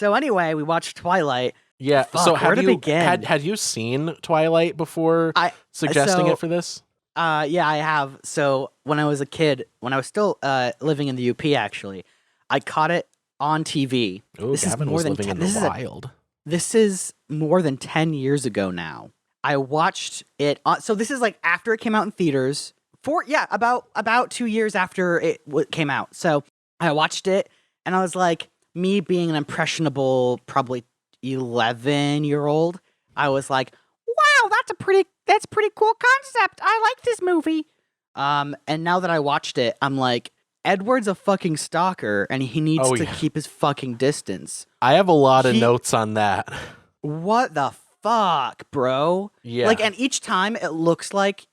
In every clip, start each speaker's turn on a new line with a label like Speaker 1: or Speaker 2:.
Speaker 1: So anyway, we watched Twilight.
Speaker 2: Yeah.
Speaker 1: Fuck,
Speaker 2: So
Speaker 1: where to begin?
Speaker 2: had you seen Twilight before suggesting it for this?
Speaker 1: Yeah, I have. So when I was a kid, when I was still living in the UP, actually, I caught it on TV.
Speaker 2: Oh, Gavin was living in the wild.
Speaker 1: This is more than 10 years ago now. I watched it. So this is like after it came out in theaters. About 2 years after it came out. So I watched it, and I was like, me being an impressionable, probably 11-year-old, I was like, wow, that's pretty cool concept. I like this movie. And now that I watched it, I'm like, Edward's a fucking stalker, and he needs to keep his fucking distance.
Speaker 2: I have a lot of notes on that.
Speaker 1: What the fuck, bro?
Speaker 2: Yeah.
Speaker 1: Like, and each time it looks like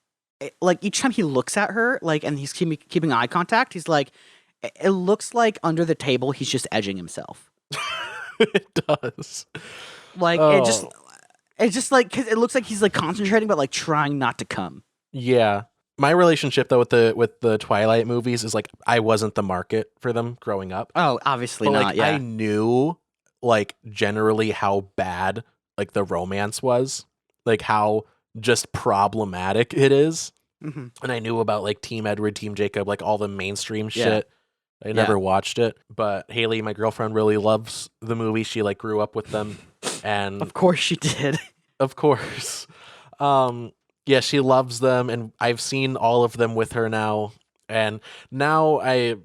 Speaker 1: each time he looks at her, like, and he's keeping eye contact, he's like, it looks like under the table he's just edging himself.
Speaker 2: It does.
Speaker 1: Like, it's just like, because it looks like he's like concentrating, but like trying not to come.
Speaker 2: Yeah. My relationship though with the Twilight movies is like I wasn't the market for them growing up.
Speaker 1: Oh, obviously
Speaker 2: but,
Speaker 1: not.
Speaker 2: Like,
Speaker 1: yeah,
Speaker 2: I knew like generally how bad like the romance was, like how just problematic it is.
Speaker 1: Mm-hmm.
Speaker 2: And I knew about like Team Edward, Team Jacob, like all the mainstream shit. I never watched it, but Haley, my girlfriend, really loves the movie. She like grew up with them, and
Speaker 1: of course she did.
Speaker 2: Of course. Yeah, she loves them, and I've seen all of them with her now. And now I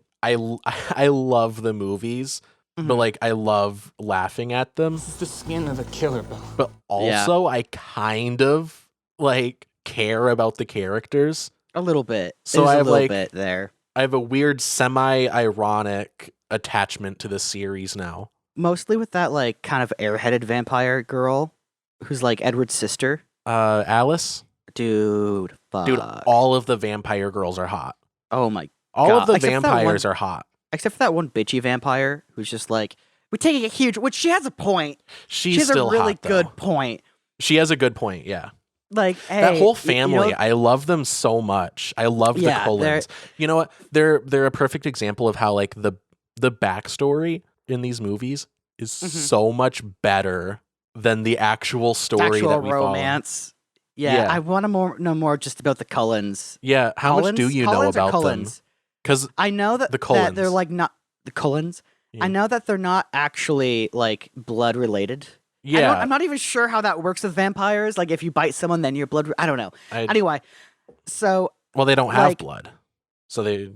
Speaker 2: love the movies, but like I love laughing at them.
Speaker 3: This is the skin of a killer, Bill.
Speaker 2: But also I kind of like care about the characters
Speaker 1: a little bit.
Speaker 2: So I have
Speaker 1: a little
Speaker 2: like
Speaker 1: bit there.
Speaker 2: I have a weird semi-ironic attachment to this series now.
Speaker 1: Mostly with that like kind of airheaded vampire girl who's like Edward's sister.
Speaker 2: Alice?
Speaker 1: Dude, fuck.
Speaker 2: Dude, all of the vampire girls are hot.
Speaker 1: Oh my
Speaker 2: All
Speaker 1: God.
Speaker 2: of the
Speaker 1: Except
Speaker 2: vampires are hot.
Speaker 1: Except for that one bitchy vampire who's just like, we're taking it huge, which she has a point.
Speaker 2: She
Speaker 1: has
Speaker 2: still
Speaker 1: a really
Speaker 2: hot, though.
Speaker 1: good point.
Speaker 2: She has a good point, yeah.
Speaker 1: Like, hey,
Speaker 2: that whole family,
Speaker 1: you know,
Speaker 2: I love them so much. I love the Cullens. You know what? They're a perfect example of how like the backstory in these movies is so much better than the actual story that we
Speaker 1: romance.
Speaker 2: Follow.
Speaker 1: Yeah, I want to know more just about the Cullens.
Speaker 2: Yeah, how much do you know about them? Because
Speaker 1: I know that they're like not the Cullens. Yeah. I know that they're not actually like blood related.
Speaker 2: Yeah,
Speaker 1: I'm not even sure how that works with vampires. Like, if you bite someone, then you're blood. I don't know. Anyway, so
Speaker 2: they don't have blood, so they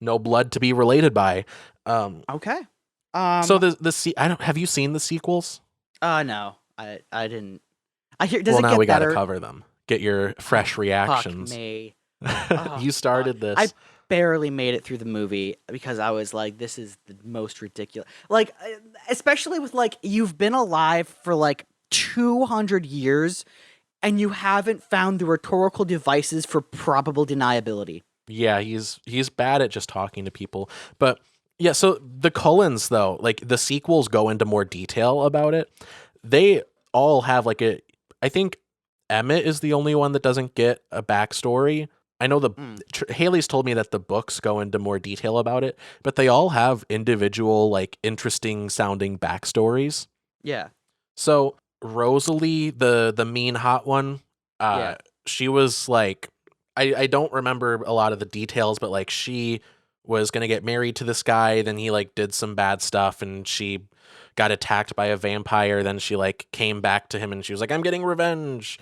Speaker 2: no blood to be related by.
Speaker 1: Okay.
Speaker 2: So have you seen the sequels?
Speaker 1: No, I didn't. I hear. Does
Speaker 2: well,
Speaker 1: it
Speaker 2: now
Speaker 1: get
Speaker 2: we got to
Speaker 1: better?
Speaker 2: cover them. Get your fresh reactions.
Speaker 1: Fuck me.
Speaker 2: You started this.
Speaker 1: I barely made it through the movie because I was like, this is the most ridiculous. Like, especially with like, you've been alive for like 200 years and you haven't found the rhetorical devices for probable deniability.
Speaker 2: Yeah, he's bad at just talking to people. But yeah, so the Cullens though, like the sequels go into more detail about it. They all have like I think Emmett is the only one that doesn't get a backstory. I know Haley's told me that the books go into more detail about it, but they all have individual, like, interesting sounding backstories.
Speaker 1: Yeah.
Speaker 2: So Rosalie, the mean hot one, she was like, I don't remember a lot of the details, but like she was gonna get married to this guy, then he like did some bad stuff, and she got attacked by a vampire. Then she like came back to him, and she was like, "I'm getting revenge."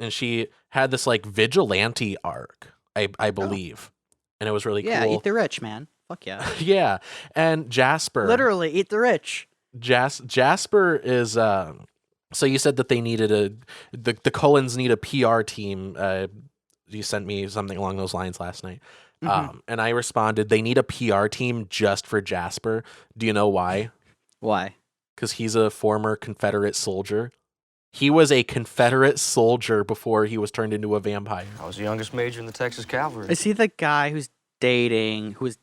Speaker 2: And she had this like vigilante arc, I believe. And it was really cool.
Speaker 1: Yeah, eat the rich, man. Fuck yeah.
Speaker 2: Yeah. And Jasper.
Speaker 1: Literally, eat the rich.
Speaker 2: Jasper is so you said that they needed the Cullens need a PR team. You sent me something along those lines last night. And I responded, they need a PR team just for Jasper. Do you know why?
Speaker 1: Why?
Speaker 2: Because he's a former Confederate soldier. He was a Confederate soldier before he was turned into a vampire.
Speaker 3: I was the youngest major in the Texas Cavalry.
Speaker 1: Is he the guy who's dating, who's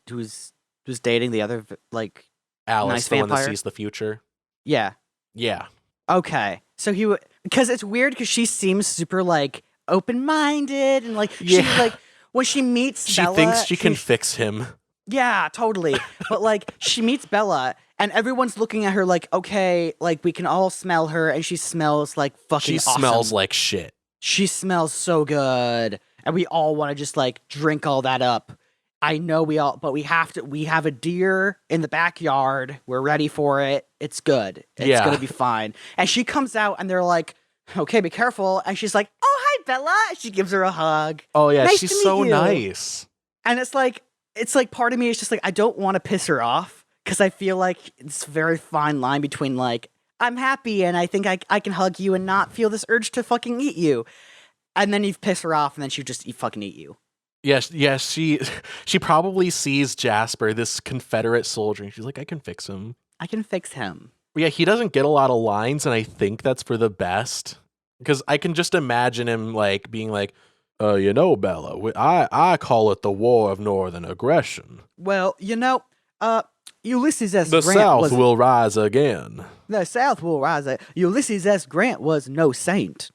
Speaker 1: dating the other, like,
Speaker 2: Alice,
Speaker 1: nice
Speaker 2: the
Speaker 1: vampire?
Speaker 2: one that sees the future?
Speaker 1: Yeah.
Speaker 2: Yeah.
Speaker 1: Okay. So because it's weird because she seems super, like, open-minded and, like, she, like, when she meets Bella...
Speaker 2: She thinks she can fix him.
Speaker 1: Yeah, totally. But, like, she meets Bella And everyone's looking at her like, okay, like we can all smell her, and she smells like fucking awesome.
Speaker 2: She smells like shit.
Speaker 1: She smells so good. And we all want to just like drink all that up. I know but we have a deer in the backyard. We're ready for it. It's good. It's going to be fine. And she comes out and they're like, okay, be careful. And she's like, oh, hi, Bella. She gives her a hug.
Speaker 2: Oh, yeah.
Speaker 1: Nice
Speaker 2: She's so nice.
Speaker 1: And it's like part of me is just like, I don't want to piss her off. Because I feel like it's a very fine line between like, I'm happy and I think I can hug you and not feel this urge to fucking eat you. And then you piss her off and then she just fucking eat you.
Speaker 2: Yes, she probably sees Jasper, this Confederate soldier, and she's like, I can fix him.
Speaker 1: I can fix him.
Speaker 2: But yeah, he doesn't get a lot of lines, and I think that's for the best. Because I can just imagine him like being like, Bella, I call it the War of Northern Aggression.
Speaker 1: Well, Ulysses S.
Speaker 2: The
Speaker 1: Grant
Speaker 2: South will rise again.
Speaker 1: The South will rise. Ulysses S. Grant was no saint.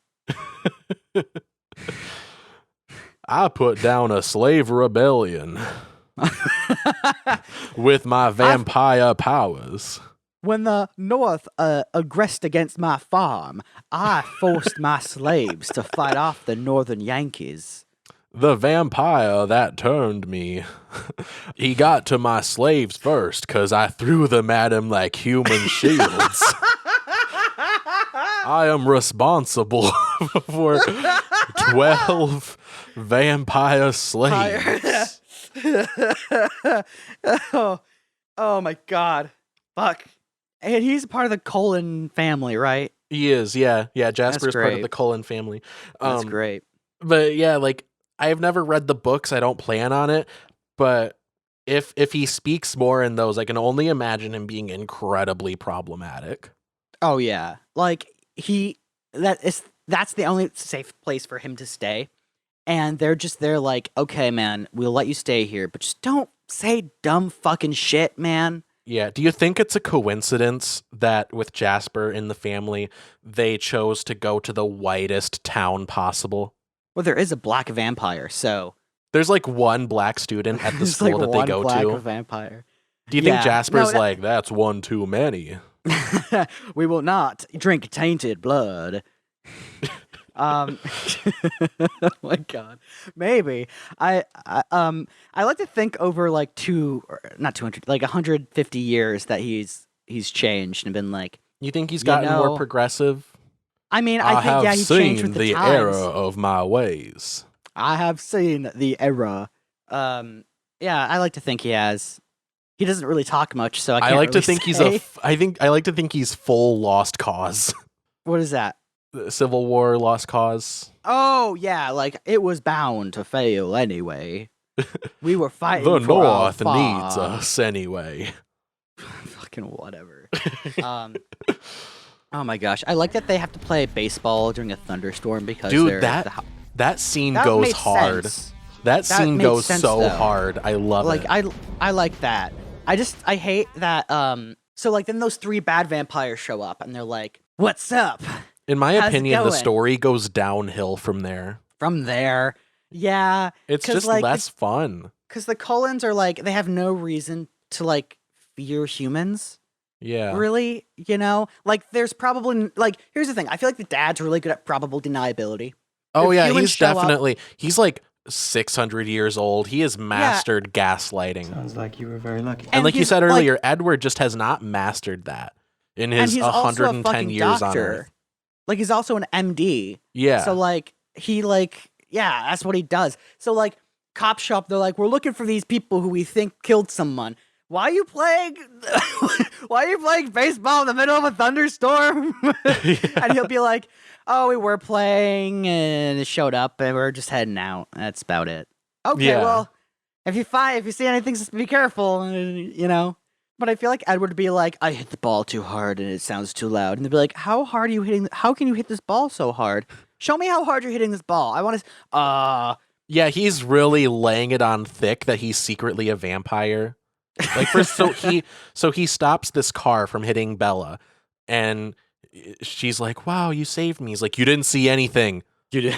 Speaker 2: I put down a slave rebellion with my vampire powers.
Speaker 1: When the North aggressed against my farm, I forced my slaves to fight off the Northern Yankees.
Speaker 2: The vampire that turned me, he got to my slaves first because I threw them at him like human shields. I am responsible for 12 vampire slaves.
Speaker 1: Oh my god. Fuck. And he's part of the Cullen family, right?
Speaker 2: He is, yeah. Yeah, Jasper's part of the Cullen family.
Speaker 1: That's great.
Speaker 2: But yeah, like, I've never read the books. I don't plan on it. But if he speaks more in those, I can only imagine him being incredibly problematic.
Speaker 1: Oh yeah. Like that's the only safe place for him to stay. And they're like, okay, man, we'll let you stay here, but just don't say dumb fucking shit, man.
Speaker 2: Yeah. Do you think it's a coincidence that with Jasper in the family, they chose to go to the whitest town possible?
Speaker 1: Well, there is a black vampire, so
Speaker 2: there's like one black student at the school that they go to.
Speaker 1: Vampire.
Speaker 2: Do you think Jasper's like, that's one too many?
Speaker 1: We will not drink tainted blood. Oh my god. Maybe. I like to think over like 150 years that he's changed and been like.
Speaker 2: You think he's gotten more progressive?
Speaker 1: I mean, I think he changed with the times.
Speaker 2: I have seen the error of my ways.
Speaker 1: I have seen the error. Yeah, I like to think he has. He doesn't really talk much, so I like to think
Speaker 2: I like to think he's full Lost Cause.
Speaker 1: What is that?
Speaker 2: The Civil War Lost Cause.
Speaker 1: Oh yeah, like it was bound to fail anyway. We were fighting.
Speaker 2: The North needs us anyway.
Speaker 1: Fucking whatever. Oh my gosh, I like that they have to play baseball during a thunderstorm because
Speaker 2: that scene goes hard.
Speaker 1: Sense.
Speaker 2: That scene goes so hard. I love it.
Speaker 1: I like that. I hate that. So like then those 3 bad vampires show up and they're like, "What's up?"
Speaker 2: In my opinion, the story goes downhill from there.
Speaker 1: Yeah,
Speaker 2: it's just like, less fun.
Speaker 1: Because the Cullens are like they have no reason to like fear humans.
Speaker 2: Yeah.
Speaker 1: Really, like there's probably like here's the thing. I feel like the dad's really good at probable deniability.
Speaker 2: Oh yeah, he's like 600 years old. He has mastered gaslighting.
Speaker 3: Sounds like you were very lucky.
Speaker 2: And like you said earlier, Edward just has not mastered that in his 110 years on Earth.
Speaker 1: Like he's also an MD.
Speaker 2: Yeah.
Speaker 1: So like that's what he does. So like cop shop, they're like, we're looking for these people who we think killed someone. Why are you playing baseball in the middle of a thunderstorm? And he'll be like, oh, we were playing and it showed up and we're just heading out. That's about it. Okay, well, if you see anything, just be careful, But I feel like Edward would be like, I hit the ball too hard and it sounds too loud. And they'd be like, how hard are you hitting? How can you hit this ball so hard? Show me how hard you're hitting this ball. I want to.
Speaker 2: Yeah, he's really laying it on thick that he's secretly a vampire. Like so he stops this car from hitting Bella, and she's like, "Wow, you saved me." He's like, "You didn't see anything."
Speaker 1: You did.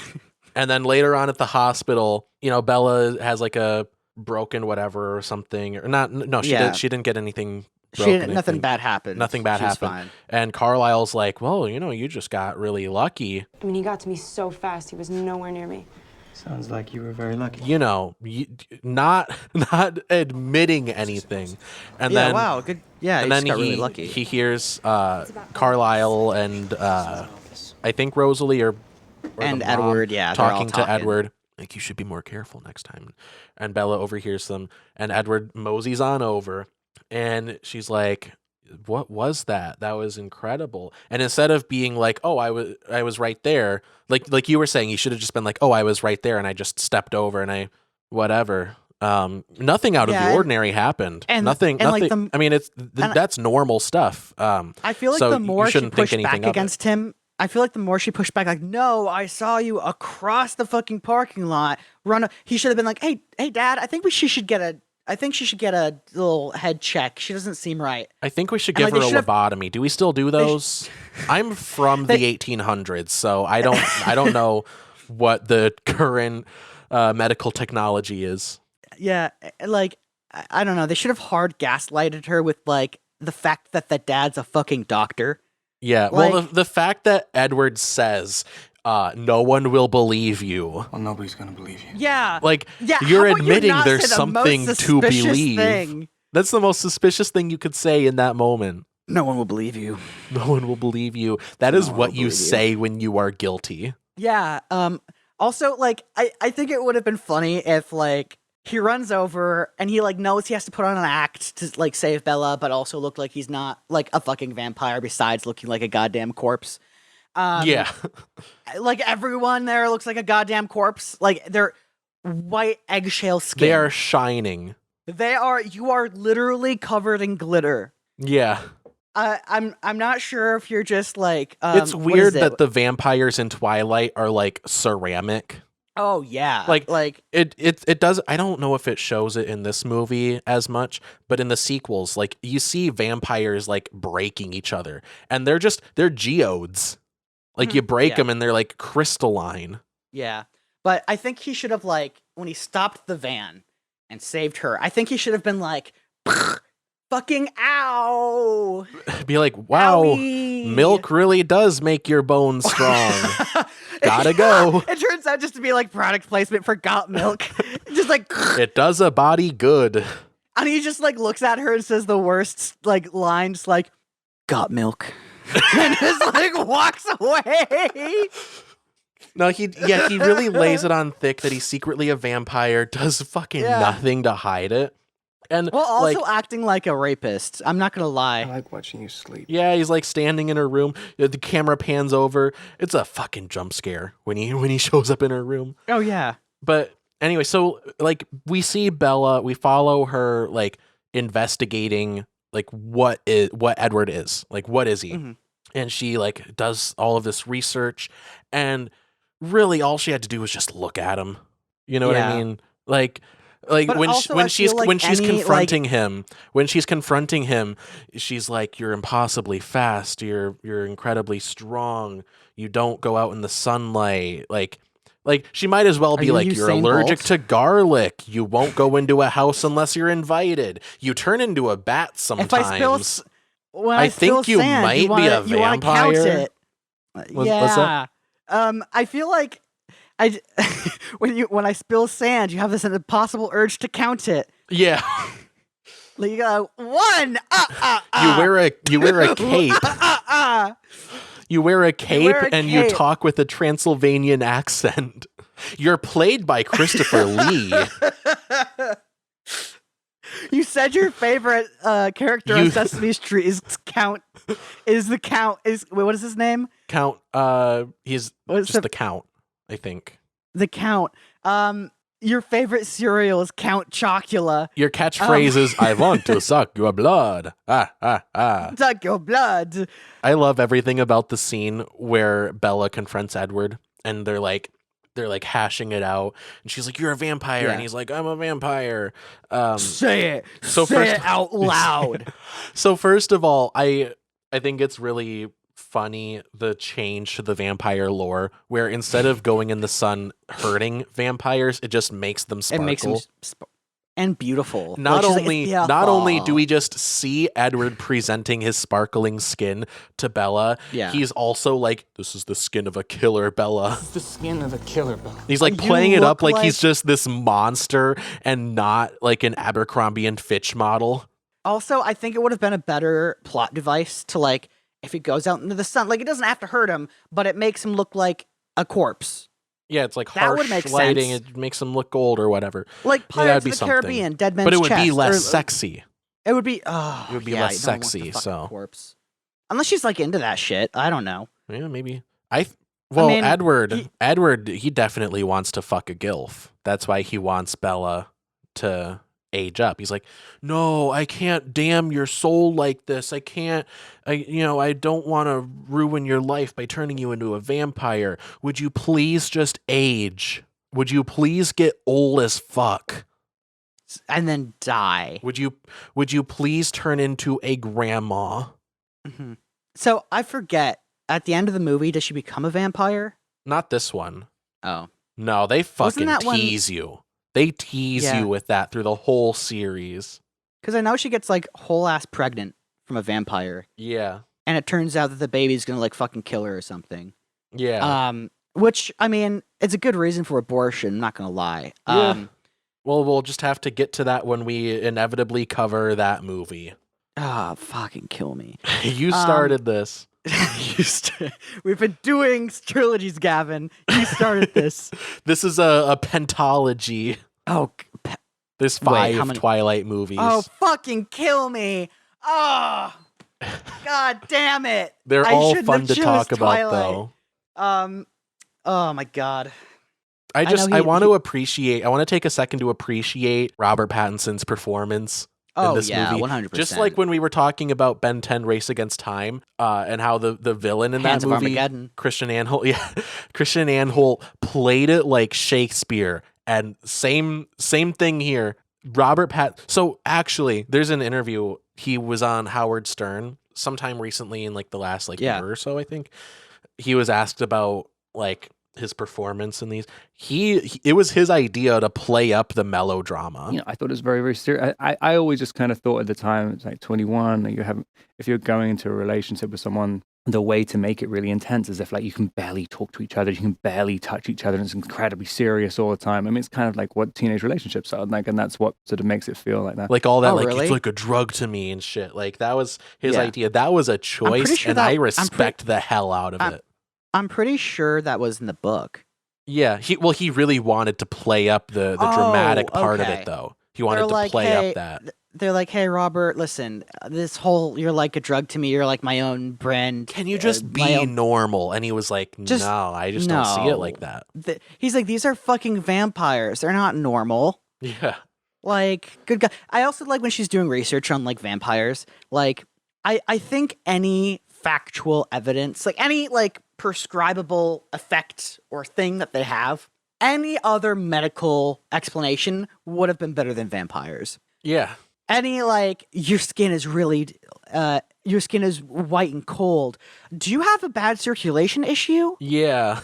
Speaker 2: And then later on at the hospital, Bella has like a broken whatever or something, or not. No, she didn't get anything broken.
Speaker 1: Nothing bad happened.
Speaker 2: Nothing bad
Speaker 1: She was
Speaker 2: happened.
Speaker 1: fine.
Speaker 2: And Carlisle's like, well, you just got really lucky.
Speaker 4: I mean, he got to me so fast, he was nowhere near me.
Speaker 3: Sounds like you were very lucky.
Speaker 2: Not admitting anything. And
Speaker 1: Yeah,
Speaker 2: then,
Speaker 1: wow, good. Yeah,
Speaker 2: and
Speaker 1: he
Speaker 2: then
Speaker 1: just got really lucky.
Speaker 2: he hears Carlisle and I think Rosalie
Speaker 1: And
Speaker 2: the mom
Speaker 1: Edward, yeah, they're all
Speaker 2: talking to
Speaker 1: talking.
Speaker 2: Edward. Like, you should be more careful next time. And Bella overhears them, and Edward moseys on over, and she's like, what was that? That was incredible. And instead of being like, oh, I was right there, like you were saying, you should have just been like, oh, I was right there and I just stepped over and I whatever. Nothing out of the ordinary happened. Nothing.
Speaker 1: Like
Speaker 2: I mean, that's normal stuff.
Speaker 1: I feel like
Speaker 2: so
Speaker 1: the more
Speaker 2: you
Speaker 1: she
Speaker 2: shouldn't think
Speaker 1: pushed
Speaker 2: anything
Speaker 1: back
Speaker 2: of it.
Speaker 1: against him, I feel like the more she pushed back, like, no, I saw you across the fucking parking lot. He should have been like, hey, Dad, I think she should get a little head check. She doesn't seem right.
Speaker 2: I think we should give her a lobotomy. Do we still do those? I'm from the 1800s, so I don't know what the current medical technology is.
Speaker 1: Yeah, like, I don't know. They should have hard gaslighted her with like the fact that the dad's a fucking doctor.
Speaker 2: Yeah,
Speaker 1: like,
Speaker 2: well, the fact that Edward says, no one will believe you.
Speaker 3: Well, nobody's gonna believe you.
Speaker 1: Yeah.
Speaker 2: Like,
Speaker 1: yeah,
Speaker 2: you're
Speaker 1: how about
Speaker 2: admitting
Speaker 1: you not
Speaker 2: there's
Speaker 1: say the most
Speaker 2: something to
Speaker 1: suspicious
Speaker 2: believe.
Speaker 1: thing?
Speaker 2: That's the most suspicious thing you could say in that moment.
Speaker 1: No one will believe you.
Speaker 2: No one will believe you. That is what you say when you are guilty.
Speaker 1: Yeah. Also, like, I think it would have been funny if, like, he runs over and he, like, knows he has to put on an act to, like, save Bella, but also look like he's not, like, a fucking vampire besides looking like a goddamn corpse.
Speaker 2: Yeah.
Speaker 1: Like, everyone there looks like a goddamn corpse. Like, they're white eggshell skin.
Speaker 2: They are shining.
Speaker 1: You are literally covered in glitter.
Speaker 2: Yeah.
Speaker 1: I'm not sure if you're just, like,
Speaker 2: it's weird that the vampires in Twilight are, like, ceramic.
Speaker 1: Oh yeah,
Speaker 2: like it does. I don't know if it shows it in this movie as much, but in the sequels, like, you see vampires like breaking each other, and they're geodes. Like, you break them and they're like crystalline.
Speaker 1: Yeah, but I think he should have, like, when he stopped the van and saved her, I think he should have been like, fucking ow.
Speaker 2: Be like, wow,
Speaker 1: Owie.
Speaker 2: milk really does make your bones strong. Gotta go.
Speaker 1: It turns out just to be like product placement for got milk. Just like
Speaker 2: it does a body good.
Speaker 1: And he just like looks at her and says the worst like line, just like, got milk. And just like walks away.
Speaker 2: No, he really lays it on thick that he's secretly a vampire, does fucking nothing to hide it. And
Speaker 1: well, also
Speaker 2: like,
Speaker 1: acting like a rapist. I'm not gonna lie.
Speaker 3: I like watching you sleep.
Speaker 2: Yeah, he's like standing in her room. The camera pans over. It's a fucking jump scare when he shows up in her room.
Speaker 1: Oh yeah.
Speaker 2: But anyway, so like we see Bella, we follow her like investigating like what Edward is. Like, what is he? Mm-hmm. And she like does all of this research, and really all she had to do was just look at him. You know what I mean? Like when she's confronting him, she's like, you're impossibly fast, you're incredibly strong, you don't go out in the sunlight, like she might as well be like, you're allergic to garlic, you won't go into a house unless you're invited, you turn into a bat sometimes. I think you might be a vampire.
Speaker 1: What's that? I feel like when I spill sand, you have this impossible urge to count it.
Speaker 2: Yeah.
Speaker 1: Like, you go 1.
Speaker 2: You wear a cape. You wear a cape and you talk with a Transylvanian accent. You're played by Christopher Lee.
Speaker 1: You said your favorite character on Sesame Street is Count. Wait, what is his name?
Speaker 2: Count. He's just the Count, I think.
Speaker 1: The Count. Your favorite cereal is Count Chocula.
Speaker 2: Your catchphrase is, I want to suck your blood.
Speaker 1: Suck your blood.
Speaker 2: I love everything about the scene where Bella confronts Edward, and they're like hashing it out, and she's like, you're a vampire, and he's like, I'm a vampire.
Speaker 1: Say it. Say it out loud.
Speaker 2: So first of all, I think it's really funny the change to the vampire lore, where instead of going in the sun hurting vampires, it just makes them sparkle.
Speaker 1: and beautiful.
Speaker 2: Not
Speaker 1: Like, she's
Speaker 2: only
Speaker 1: like,
Speaker 2: not only
Speaker 1: "Aw."
Speaker 2: do we just see Edward presenting his sparkling skin to Bella,
Speaker 1: Yeah.
Speaker 2: he's also like, this is the skin of a killer, Bella.
Speaker 3: It's the skin of a killer, Bella.
Speaker 2: He's like
Speaker 1: You
Speaker 2: playing it up
Speaker 1: look
Speaker 2: like he's
Speaker 1: like-
Speaker 2: just this monster and not like an Abercrombie and Fitch model.
Speaker 1: Also, I think it would have been a better plot device to like if he goes out into the sun. Like it doesn't have to hurt him, but it makes him look like a corpse.
Speaker 2: Yeah, it's like
Speaker 1: That would
Speaker 2: harsh
Speaker 1: make
Speaker 2: lighting.
Speaker 1: sense.
Speaker 2: It makes him look gold or whatever.
Speaker 1: Like
Speaker 2: Yeah,
Speaker 1: Pirates
Speaker 2: that'd
Speaker 1: of
Speaker 2: be
Speaker 1: the
Speaker 2: something.
Speaker 1: Caribbean, Dead Man's
Speaker 2: But it would be
Speaker 1: Chest,
Speaker 2: less
Speaker 1: or-
Speaker 2: sexy.
Speaker 1: It would be. Oh,
Speaker 2: It would be
Speaker 1: yeah,
Speaker 2: less
Speaker 1: I don't want the
Speaker 2: sexy,
Speaker 1: fucking
Speaker 2: so.
Speaker 1: corpse. Unless she's like into that shit, I don't know.
Speaker 2: Yeah, maybe. Well,
Speaker 1: mean,
Speaker 2: Edward, he definitely wants to fuck a gilf. That's why he wants Bella to age up. He's like, no, I can't damn your soul like this. I can't, I don't want to ruin your life by turning you into a vampire. Would you please just age? Would you please get old as fuck?
Speaker 1: And then die.
Speaker 2: Would you please turn into a grandma?
Speaker 1: Mhm. So I forget. At the end of the movie, does she become a vampire?
Speaker 2: Not this one.
Speaker 1: Oh,
Speaker 2: No, they fucking
Speaker 1: that one-
Speaker 2: tease you. They tease
Speaker 1: Yeah.
Speaker 2: you with that through the whole series.
Speaker 1: because I know she gets like whole ass pregnant from a vampire,
Speaker 2: Yeah.
Speaker 1: and it turns out that the baby's gonna like fucking kill her or something.
Speaker 2: Yeah.
Speaker 1: Which I mean, it's a good reason for abortion. I'm not gonna lie.
Speaker 2: Yeah. Well, we'll just have to get to that when we inevitably cover that movie.
Speaker 1: Fucking kill me.
Speaker 2: You started this.
Speaker 1: We've been doing trilogies, Gavin. You started this.
Speaker 2: This is a pentology.
Speaker 1: Oh,
Speaker 2: There's
Speaker 1: Wait,
Speaker 2: five
Speaker 1: how many-
Speaker 2: Twilight movies.
Speaker 1: oh, fucking kill me. Oh, god damn it.
Speaker 2: They're
Speaker 1: I
Speaker 2: all
Speaker 1: shouldn't
Speaker 2: fun
Speaker 1: have
Speaker 2: to
Speaker 1: chose
Speaker 2: talk about,
Speaker 1: Twilight.
Speaker 2: though.
Speaker 1: Oh my god.
Speaker 2: I
Speaker 1: know
Speaker 2: want to take a second to appreciate Robert Pattinson's performance in
Speaker 1: Oh
Speaker 2: this
Speaker 1: yeah,
Speaker 2: movie.
Speaker 1: 100%.
Speaker 2: Just like when we were talking about Ben 10 Race Against Time, and how the villain in
Speaker 1: Hands
Speaker 2: that
Speaker 1: of
Speaker 2: movie,
Speaker 1: Armageddon.
Speaker 2: Christian Anholt, Christian Anholt played it like Shakespeare, and same thing here. So actually, there's an interview he was on Howard Stern sometime recently in like the last year or so, I think. He was asked about like his performance in these. It was his idea to play up the melodrama.
Speaker 5: You know, I thought it was very, very serious. I always just kind of thought at the time, it's like 21, and if you're going into a relationship with someone, the way to make it really intense is if like you can barely talk to each other, you can barely touch each other, and it's incredibly serious all the time. I mean, it's kind of like what teenage relationships are like, and that's what sort of makes it feel like that.
Speaker 2: Like all that,
Speaker 1: Oh,
Speaker 2: like
Speaker 1: really?
Speaker 2: it's like a drug to me and shit. Like that was his
Speaker 1: Yeah.
Speaker 2: idea. That was a choice,
Speaker 1: sure
Speaker 2: and
Speaker 1: that-
Speaker 2: I
Speaker 1: I'm
Speaker 2: respect the hell out of it.
Speaker 1: I'm pretty sure that was in the book.
Speaker 2: Yeah, he really wanted to play up the
Speaker 1: Oh,
Speaker 2: dramatic part of
Speaker 1: okay.
Speaker 2: it, though. He wanted
Speaker 1: They're
Speaker 2: to
Speaker 1: like,
Speaker 2: play
Speaker 1: hey,
Speaker 2: up that.
Speaker 1: They're like, hey, Robert, listen, this whole, you're like a drug to me, you're like my own brand.
Speaker 2: Can you just
Speaker 1: my
Speaker 2: be
Speaker 1: own-
Speaker 2: normal? And he was like,
Speaker 1: Just-
Speaker 2: no, I just don't see it like
Speaker 1: no.
Speaker 2: that.
Speaker 1: He's like, these are fucking vampires. They're not normal.
Speaker 2: Yeah.
Speaker 1: Like, good guy. I also like when she's doing research on like vampires. Like, I think any factual evidence, like any like prescribable effect or thing that they have, any other medical explanation would have been better than vampires.
Speaker 2: Yeah.
Speaker 1: Any like your skin is white and cold. Do you have a bad circulation issue?
Speaker 2: Yeah.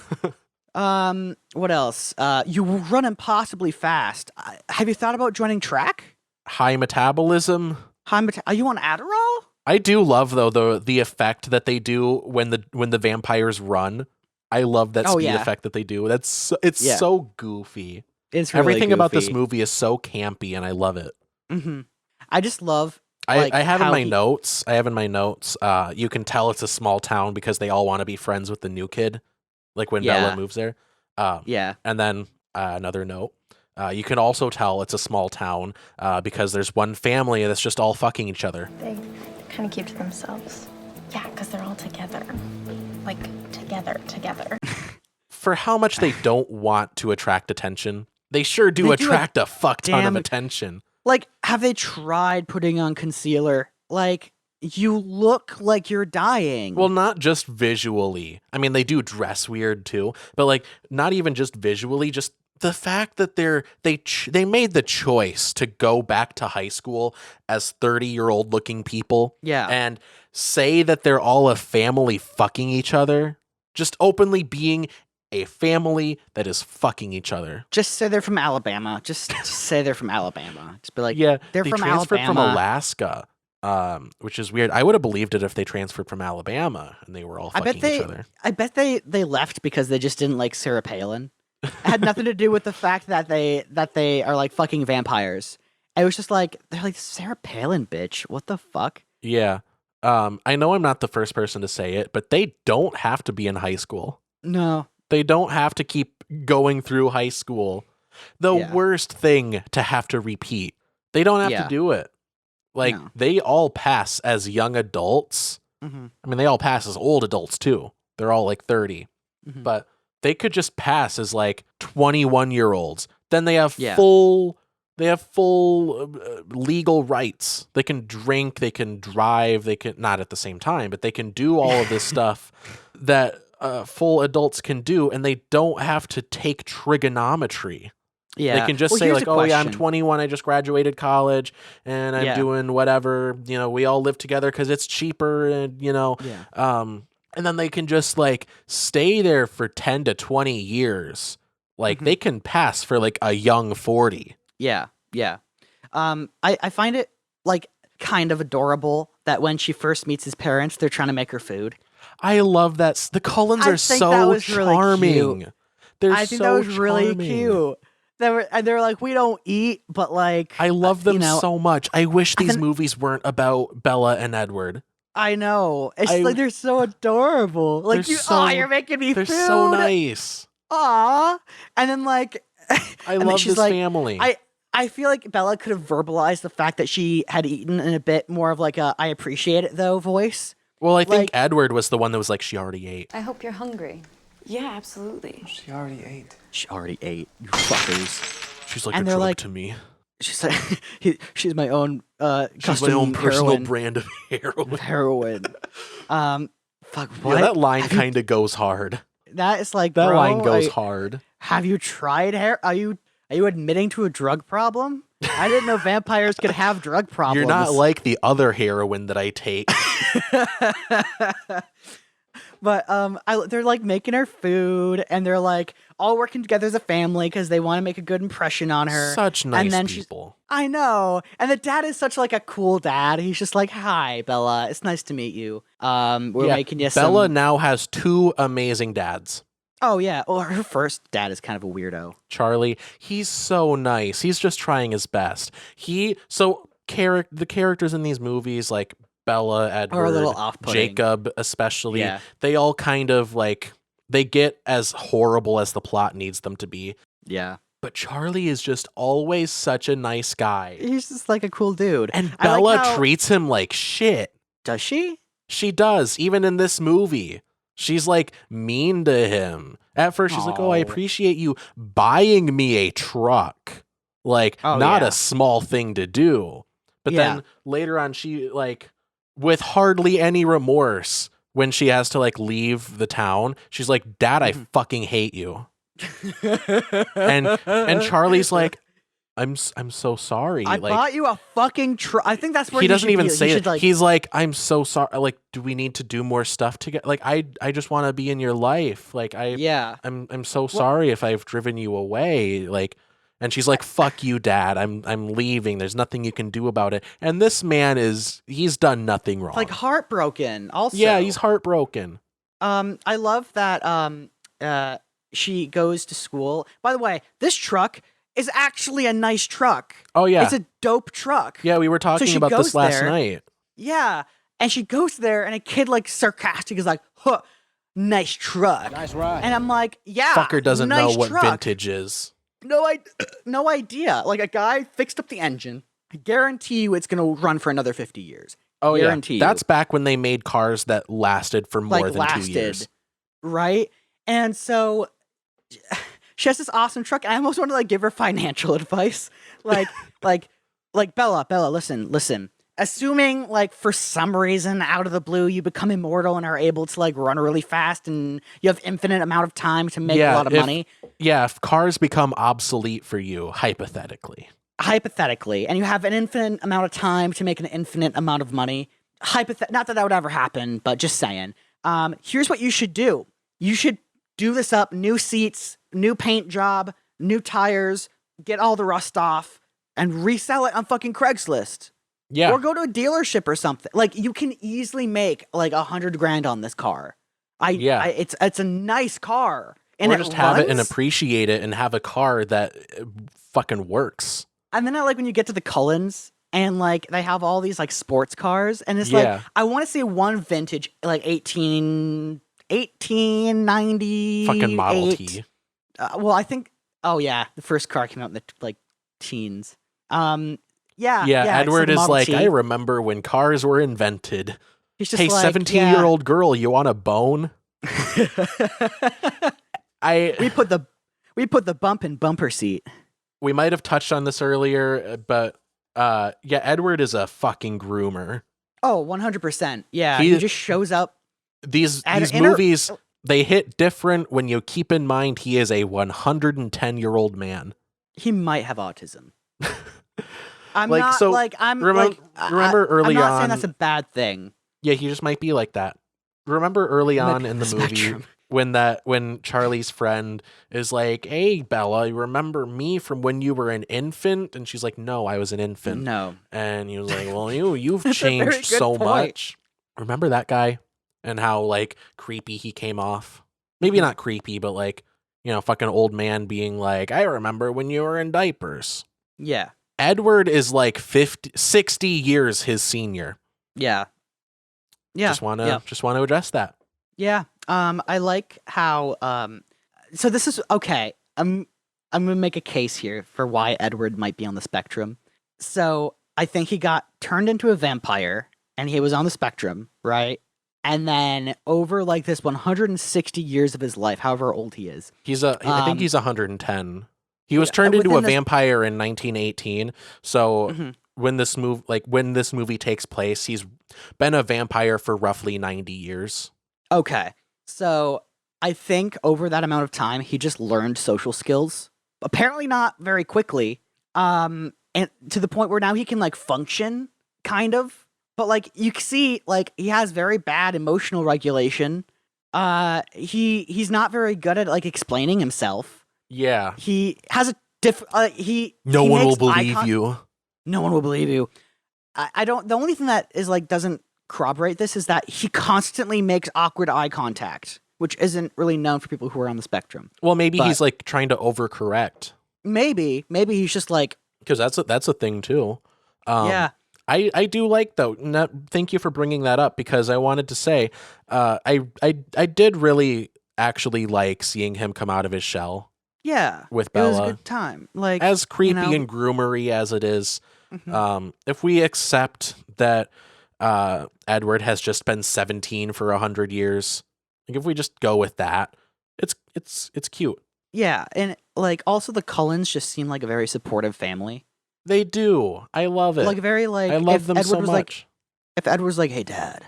Speaker 1: What else? You run impossibly fast. Have you thought about joining track?
Speaker 2: High metabolism.
Speaker 1: Are you on Adderall?
Speaker 2: I do love though the effect that they do when the vampires run. I love that
Speaker 1: Oh,
Speaker 2: speed
Speaker 1: yeah.
Speaker 2: effect that they do. It's
Speaker 1: Yeah.
Speaker 2: so goofy.
Speaker 1: It's really
Speaker 2: Everything about this
Speaker 1: goofy.
Speaker 2: movie is so campy, and I love it.
Speaker 1: Mm-hmm. I just love.
Speaker 2: I
Speaker 1: like,
Speaker 2: have in
Speaker 1: how
Speaker 2: my
Speaker 1: he-
Speaker 2: notes. You can tell it's a small town because they all want to be friends with the new kid, like when
Speaker 1: Yeah.
Speaker 2: Bella moves there.
Speaker 1: Yeah.
Speaker 2: And then another note. You can also tell it's a small town because there's one family that's just all fucking each other.
Speaker 6: They kind of keep to themselves. Yeah, because they're all together. Like, together.
Speaker 2: For how much they don't want to attract attention, they sure do
Speaker 1: They do a
Speaker 2: attract a fuck ton of
Speaker 1: damn-
Speaker 2: attention.
Speaker 1: Like, have they tried putting on concealer? Like, you look like you're dying.
Speaker 2: Well, not just visually. I mean, they do dress weird too, but like not even just visually, just the fact that they made the choice to go back to high school as 30-year-old looking people.
Speaker 1: Yeah.
Speaker 2: And say that they're all a family fucking each other, just openly being a family that is fucking each other.
Speaker 1: Just say they're from Alabama. Just say they're from Alabama. Just be like,
Speaker 2: Yeah,
Speaker 1: they're
Speaker 2: they
Speaker 1: from
Speaker 2: transferred
Speaker 1: Alabama.
Speaker 2: from Alaska, which is weird. I would have believed it if they transferred from Alabama and they were all fucking each other.
Speaker 1: I bet they left because they just didn't like Sarah Palin. It had nothing to do with the fact that they are like fucking vampires. It was just like, they're like, Sarah Palin, bitch. What the fuck?
Speaker 2: Yeah. I know I'm not the first person to say it, but they don't have to be in high school.
Speaker 1: No.
Speaker 2: They don't have to keep going through high school. The worst thing to have to repeat. They don't have to do it. Like, they all pass as young adults.
Speaker 1: Mm-hmm.
Speaker 2: I mean, they all pass as old adults, too. They're all, like, 30.
Speaker 1: Mm-hmm.
Speaker 2: But they could just pass as, like, 21-year-olds. Then they have
Speaker 1: Yeah.
Speaker 2: full legal rights. They can drink, they can drive, they can, not at the same time, but they can do all of this stuff that full adults can do, and they don't have to take trigonometry.
Speaker 1: Yeah.
Speaker 2: They can just say
Speaker 1: here's
Speaker 2: like,
Speaker 1: a
Speaker 2: oh yeah, I'm
Speaker 1: question.
Speaker 2: 21, I just graduated college, and I'm doing whatever, you know, we all live together because it's cheaper, and, you know, and then they can just like stay there for 10 to 20 years. Like, they can pass for like a young 40.
Speaker 1: Yeah, yeah. I find it like kind of adorable that when she first meets his parents, they're trying to make her food.
Speaker 2: I love that. The Cullens
Speaker 1: I
Speaker 2: are
Speaker 1: think
Speaker 2: so
Speaker 1: that was really
Speaker 2: charming.
Speaker 1: cute.
Speaker 2: They're
Speaker 1: I think
Speaker 2: so
Speaker 1: that was really
Speaker 2: charming.
Speaker 1: cute. They're like, we don't eat, but like,
Speaker 2: I love them
Speaker 1: you know,
Speaker 2: so much. I wish these
Speaker 1: then-
Speaker 2: movies weren't about Bella and Edward.
Speaker 1: I know. It's
Speaker 2: I-
Speaker 1: like they're so adorable. Like
Speaker 2: They're
Speaker 1: you're making me
Speaker 2: They're
Speaker 1: food.
Speaker 2: so nice.
Speaker 1: Aw. And then like,
Speaker 2: I
Speaker 1: and then
Speaker 2: love
Speaker 1: she's
Speaker 2: this
Speaker 1: like,
Speaker 2: family.
Speaker 1: I feel like Bella could have verbalized the fact that she had eaten in a bit more of like a I appreciate it though voice.
Speaker 2: Well, I think
Speaker 1: like-
Speaker 2: Edward was the one that was like, she already ate.
Speaker 7: I hope you're hungry.
Speaker 4: Yeah, absolutely.
Speaker 3: She already ate.
Speaker 1: She already ate, you fuckers.
Speaker 2: She's like
Speaker 1: And
Speaker 2: a
Speaker 1: they're
Speaker 2: drug
Speaker 1: like-
Speaker 2: to me.
Speaker 1: She's like, she's my own
Speaker 2: She's
Speaker 1: custom
Speaker 2: my own personal
Speaker 1: heroine.
Speaker 2: brand of heroin.
Speaker 1: Heroin. Fuck, what?
Speaker 2: Yeah, that line
Speaker 1: Have you-
Speaker 2: kind of goes hard.
Speaker 1: That is like,
Speaker 2: That
Speaker 1: bro,
Speaker 2: line goes hard.
Speaker 1: Have you tried hair? Are you admitting to a drug problem? I didn't know vampires could have drug problems.
Speaker 2: You're not like the other heroin that I take.
Speaker 1: But they're like making her food, and they're like all working together as a family because they want to make a good impression on her.
Speaker 2: Such nice
Speaker 1: and then
Speaker 2: people.
Speaker 1: I know, and the dad is such like a cool dad. He's just like, "Hi, Bella. It's nice to meet you. We're making you
Speaker 2: Bella
Speaker 1: some."
Speaker 2: now has 2 amazing dads.
Speaker 1: Oh yeah. Well, her first dad is kind of a weirdo.
Speaker 2: Charlie, he's so nice. He's just trying his best. The characters in these movies, like Bella, Edward,
Speaker 1: a little off-putting.
Speaker 2: Jacob especially,
Speaker 1: Yeah.
Speaker 2: they all kind of like, they get as horrible as the plot needs them to be.
Speaker 1: Yeah.
Speaker 2: But Charlie is just always such a nice guy.
Speaker 1: He's just like a cool dude.
Speaker 2: And
Speaker 1: I like
Speaker 2: Bella
Speaker 1: how-
Speaker 2: treats him like shit.
Speaker 1: Does she?
Speaker 2: She does, even in this movie. She's like mean to him. At first, she's like, oh, I
Speaker 1: Aw.
Speaker 2: appreciate you buying me a truck. Like,
Speaker 1: Oh,
Speaker 2: not
Speaker 1: yeah.
Speaker 2: a small thing to do. But
Speaker 1: Yeah.
Speaker 2: then later on, she, like, with hardly any remorse, when she has to, like, leave the town, she's like, Dad, I fucking hate you. And Charlie's like, I'm so sorry.
Speaker 1: I
Speaker 2: like,
Speaker 1: bought you a fucking truck. I think that's where
Speaker 2: he
Speaker 1: you
Speaker 2: doesn't
Speaker 1: should
Speaker 2: even
Speaker 1: be.
Speaker 2: say
Speaker 1: You
Speaker 2: it.
Speaker 1: should, like,
Speaker 2: He's like, I'm so sorry. Like, do we need to do more stuff together? Like, I just want to be in your life. Like,
Speaker 1: yeah.
Speaker 2: I'm so sorry if I've driven you away. Like, and she's like, fuck you, Dad. I'm leaving. There's nothing you can do about it. And this man he's done nothing wrong.
Speaker 1: Like heartbroken. Also,
Speaker 2: yeah, he's heartbroken.
Speaker 1: I love that. She goes to school. By the way, this truck is actually a nice truck.
Speaker 2: Oh yeah,
Speaker 1: It's a dope truck.
Speaker 2: yeah. We were talking
Speaker 1: she
Speaker 2: about this
Speaker 1: goes
Speaker 2: last
Speaker 1: there.
Speaker 2: night.
Speaker 1: Yeah. And she goes there, and a kid like sarcastic is like, "Huh, nice truck."
Speaker 3: Nice ride.
Speaker 1: And I'm like, "Yeah,
Speaker 2: Fucker doesn't know
Speaker 1: nice
Speaker 2: what
Speaker 1: truck.
Speaker 2: vintage is.
Speaker 1: No idea. Like a guy fixed up the engine. I guarantee you, it's gonna run for another 50 years.
Speaker 2: Oh
Speaker 1: Guarantee
Speaker 2: yeah,
Speaker 1: you.
Speaker 2: that's back when they made cars that lasted for more
Speaker 1: Like
Speaker 2: than
Speaker 1: lasted,
Speaker 2: 2 years.
Speaker 1: right? And so she has this awesome truck, and I almost want to like give her financial advice, like Bella, listen. Assuming like for some reason out of the blue you become immortal and are able to like run really fast and you have infinite amount of time to make a lot of money.
Speaker 2: Yeah, if cars become obsolete for you, hypothetically.
Speaker 1: Hypothetically, and you have an infinite amount of time to make an infinite amount of money. Not that would ever happen, but just saying. Here's what you should do. You should do this up, new seats, new paint job, new tires, get all the rust off, and resell it on fucking Craigslist.
Speaker 2: Yeah.
Speaker 1: Or go to a dealership or something. Like, you can easily make like $100,000 on this car. It's a nice car. And
Speaker 2: or
Speaker 1: it
Speaker 2: just have it and
Speaker 1: runs.
Speaker 2: appreciate it and have a car that fucking works.
Speaker 1: And then I like when you get to the Cullens and like they have all these like sports cars and it's
Speaker 2: Yeah.
Speaker 1: like, I want to see one vintage, like 1890.
Speaker 2: Fucking Model T.
Speaker 1: Well, I think, oh yeah, the first car came out in the like teens. Yeah,
Speaker 2: Edward
Speaker 1: it's
Speaker 2: is
Speaker 1: Model
Speaker 2: like,
Speaker 1: T.
Speaker 2: I remember when cars were invented.
Speaker 1: He's just
Speaker 2: Hey,
Speaker 1: like,
Speaker 2: 17-year-old girl, you want a bone?
Speaker 1: we put the bump in bumper seat.
Speaker 2: We might have touched on this earlier, but Edward is a fucking groomer.
Speaker 1: Oh, 100%. Yeah,
Speaker 2: He
Speaker 1: he just shows up.
Speaker 2: These
Speaker 1: in
Speaker 2: movies, they hit different when you keep in mind he is a 110-year-old man.
Speaker 1: He might have autism. I'm
Speaker 2: Like,
Speaker 1: not
Speaker 2: so,
Speaker 1: like I'm
Speaker 2: remember early
Speaker 1: I'm not
Speaker 2: on-
Speaker 1: saying that's a bad thing.
Speaker 2: Yeah, he just might be like that. Remember early on in the movie
Speaker 1: Spectrum.
Speaker 2: when Charlie's friend is like, "Hey, Bella, you remember me from when you were an infant?" And she's like, "No, I was an infant."
Speaker 1: No.
Speaker 2: And he was like, "Well, you've
Speaker 1: That's a very
Speaker 2: changed
Speaker 1: good
Speaker 2: so
Speaker 1: point.
Speaker 2: much." Remember that guy and how like creepy he came off? Maybe not creepy, but like, fucking old man being like, "I remember when you were in diapers."
Speaker 1: Yeah.
Speaker 2: Edward is like 60 years his senior.
Speaker 1: Yeah. Yeah.
Speaker 2: Just want to address that.
Speaker 1: Yeah. I like how so this is okay. I'm gonna make a case here for why Edward might be on the spectrum. So I think he got turned into a vampire and he was on the spectrum, right? And then over like this 160 years of his life, however old he is.
Speaker 2: I think he's 110. He was turned into a
Speaker 1: within this-
Speaker 2: vampire in 1918. So
Speaker 1: Mhm.
Speaker 2: when this movie takes place, he's been a vampire for roughly 90 years.
Speaker 1: Okay. So I think over that amount of time, he just learned social skills. Apparently not very quickly. And to the point where now he can like function, kind of. But like you see, like he has very bad emotional regulation. He's not very good at like explaining himself.
Speaker 2: Yeah.
Speaker 1: He has a
Speaker 2: No
Speaker 1: he
Speaker 2: one will
Speaker 1: makes eye
Speaker 2: believe you.
Speaker 1: No one will believe you. I don't. The only thing that is like doesn't corroborate this is that he constantly makes awkward eye contact, which isn't really known for people who are on the spectrum.
Speaker 2: Well, maybe
Speaker 1: But-
Speaker 2: he's like trying to overcorrect.
Speaker 1: Maybe he's just like,
Speaker 2: Because that's a thing too.
Speaker 1: yeah,
Speaker 2: I do like though. Thank you for bringing that up because I wanted to say, I did really actually like seeing him come out of his shell
Speaker 1: yeah.
Speaker 2: with
Speaker 1: It was a
Speaker 2: Bella.
Speaker 1: good time. Like
Speaker 2: As creepy
Speaker 1: know-
Speaker 2: and groomery as it is,
Speaker 1: mhm.
Speaker 2: if we accept that Edward has just been 17 for 100 years, like if we just go with that, it's cute.
Speaker 1: Yeah, and like also the Cullens just seem like a very supportive family.
Speaker 2: They do. I love it.
Speaker 1: Like very like
Speaker 2: I love
Speaker 1: if
Speaker 2: them
Speaker 1: Edward
Speaker 2: so
Speaker 1: was
Speaker 2: much.
Speaker 1: like if Edward was like, "Hey Dad,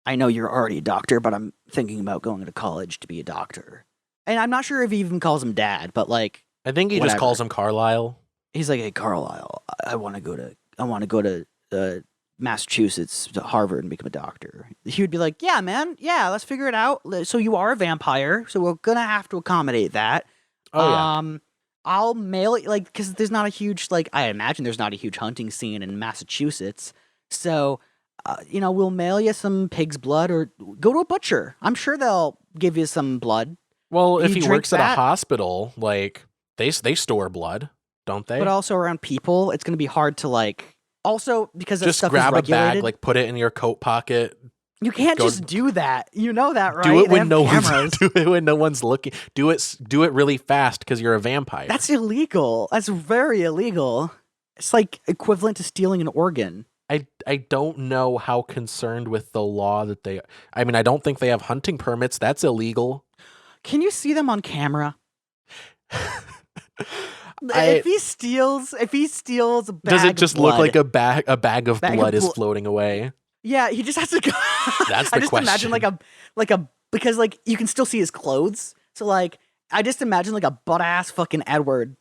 Speaker 1: I know you're already a doctor, but I'm thinking about going to college to be a doctor." And I'm not sure if he even calls him Dad, but like
Speaker 2: I think he just
Speaker 1: whatever.
Speaker 2: calls him Carlisle.
Speaker 1: he's like, "Hey Carlisle, I want to go to Massachusetts to Harvard and become a doctor." He would be like, "Yeah, man, yeah, let's figure it out. So you are a vampire, so we're gonna have to accommodate that."
Speaker 2: Oh yeah.
Speaker 1: I'll mail it because there's not a huge I imagine there's not a huge hunting scene in Massachusetts, so we'll mail you some pig's blood or go to a butcher. I'm sure they'll give you some blood,
Speaker 2: Well, if
Speaker 1: he
Speaker 2: he
Speaker 1: drinks
Speaker 2: works at
Speaker 1: that.
Speaker 2: a hospital, like they store blood, don't they?
Speaker 1: but also around people, it's gonna be hard to Also, because that
Speaker 2: just
Speaker 1: stuff
Speaker 2: grab
Speaker 1: is
Speaker 2: a bag,
Speaker 1: regulated,
Speaker 2: like put it in your coat pocket.
Speaker 1: you can't
Speaker 2: go-
Speaker 1: just do that. You know that, right?
Speaker 2: Do it
Speaker 1: They
Speaker 2: when
Speaker 1: have
Speaker 2: no
Speaker 1: cameras.
Speaker 2: one's do it when no one's looking. Do it really fast because you're a vampire.
Speaker 1: That's illegal. That's very illegal. It's like equivalent to stealing an organ.
Speaker 2: I don't know how concerned with the law that they. I mean, I don't think they have hunting permits. That's illegal.
Speaker 1: Can you see them on camera?
Speaker 2: I-
Speaker 1: if he steals a bag
Speaker 2: Does it just
Speaker 1: of
Speaker 2: look
Speaker 1: blood,
Speaker 2: like a bag of
Speaker 1: Bag of
Speaker 2: blood is
Speaker 1: blo-
Speaker 2: floating away?
Speaker 1: Yeah, he just has to go.
Speaker 2: That's
Speaker 1: I
Speaker 2: the
Speaker 1: just imagine
Speaker 2: question.
Speaker 1: because you can still see his clothes. So I just imagine a butt ass fucking Edward